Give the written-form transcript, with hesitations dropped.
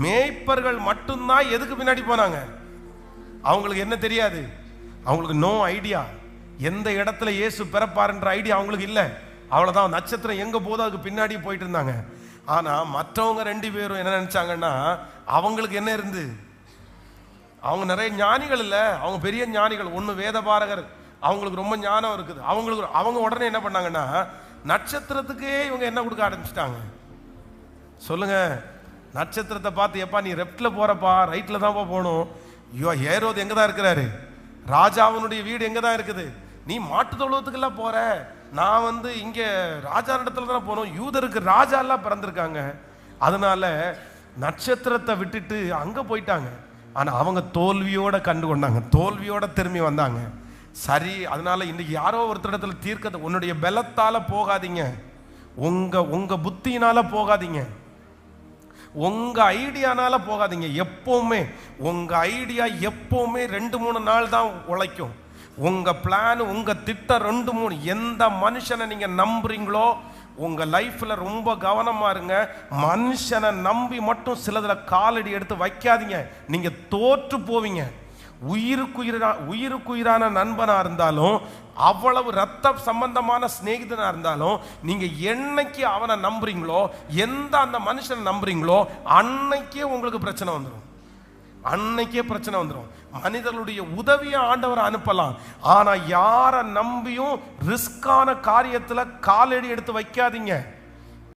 மேய்ப்பர்கள் மட்டும்தான் எதுக்கு பின்னாடி போனாங்க? அவங்களுக்கு என்ன தெரியாது, அவங்களுக்கு நோ ஐடியா. எந்த இடத்துல இயேசு பிறப்பாருன்ற ஐடியா அவங்களுக்கு இல்லை. அவ்வளோதான், நட்சத்திரம் எங்கே போதோ அதுக்கு பின்னாடி போயிட்டு இருந்தாங்க. ஆனால் மற்றவங்க 2 பேரும் என்ன நினச்சாங்கன்னா, அவங்களுக்கு என்ன இருந்து, அவங்க நிறைய ஞானிகள் இல்லை, அவங்க பெரிய ஞானிகள். ஒன்று வேதபாரகர், அவங்களுக்கு ரொம்ப ஞானம் இருக்குது. அவங்க உடனே என்ன பண்ணாங்கன்னா, நட்சத்திரத்துக்கே இவங்க என்ன கொடுக்க ஆரம்பிச்சிட்டாங்க. சொல்லுங்க, நட்சத்திரத்தை பார்த்து, எப்பா நீ லெஃப்ட்ல போறப்பா, ரைட்ல தான் போகணும். ஐயோ, ஏரோது எங்கே தான் இருக்கிறாரு, ராஜாவினுடைய வீடு எங்கே தான் இருக்குது, நீ மாட்டு தொழுவத்துக்கெல்லாம் போற, நான் இங்கே ராஜா இடத்துல தான் போகணும், யூதருக்கு ராஜா எல்லாம் பிறந்திருக்காங்க. அதனால நட்சத்திரத்தை விட்டுட்டு அங்கே போயிட்டாங்க. ஆனால் அவங்க தோல்வியோட கண்டு கொண்டாங்க, தோல்வியோட திரும்பி வந்தாங்க. சரி, அதனால இன்னைக்கு யாரோ ஒருத்தரிடத்துல தீர்க்கத்தை, உன்னுடைய பலத்தால போகாதீங்க, உங்க புத்தியினால போகாதீங்க, உங்க ஐடியானால போகாதீங்க. எப்பவுமே உங்க ஐடியா எப்பவுமே 2-3 நாள் தான் உழைக்கும். உங்க பிளான், உங்க திட்டம் 2-3, எந்த மனுஷனை நீங்க நம்புறீங்களோ உங்க லைஃப்ல ரொம்ப கவனமா இருங்க. மனுஷனை நம்பி மட்டும் சிலதுல காலடி எடுத்து வைக்காதீங்க, நீங்க தோற்று போவீங்க. உயிருக்குயிரான நண்பனா இருந்தாலும், அவ்வளவு ரத்த சம்பந்தமான சிநேகிதனா இருந்தாலும், நீங்க என்னைக்கு அவனை நம்புறீங்களோ, எந்த அந்த மனுஷனை நம்புறீங்களோ, அன்னைக்கே உங்களுக்கு பிரச்சனை வந்துடும். அன்னைக்கே பிரச்சனை வந்துடும். மனிதர்களுடைய உதவியை ஆண்டவரை அனுப்பலாம், ஆனா யாரை நம்பியும் ரிஸ்கான காரியத்துல காலடி எடுத்து வைக்காதீங்க.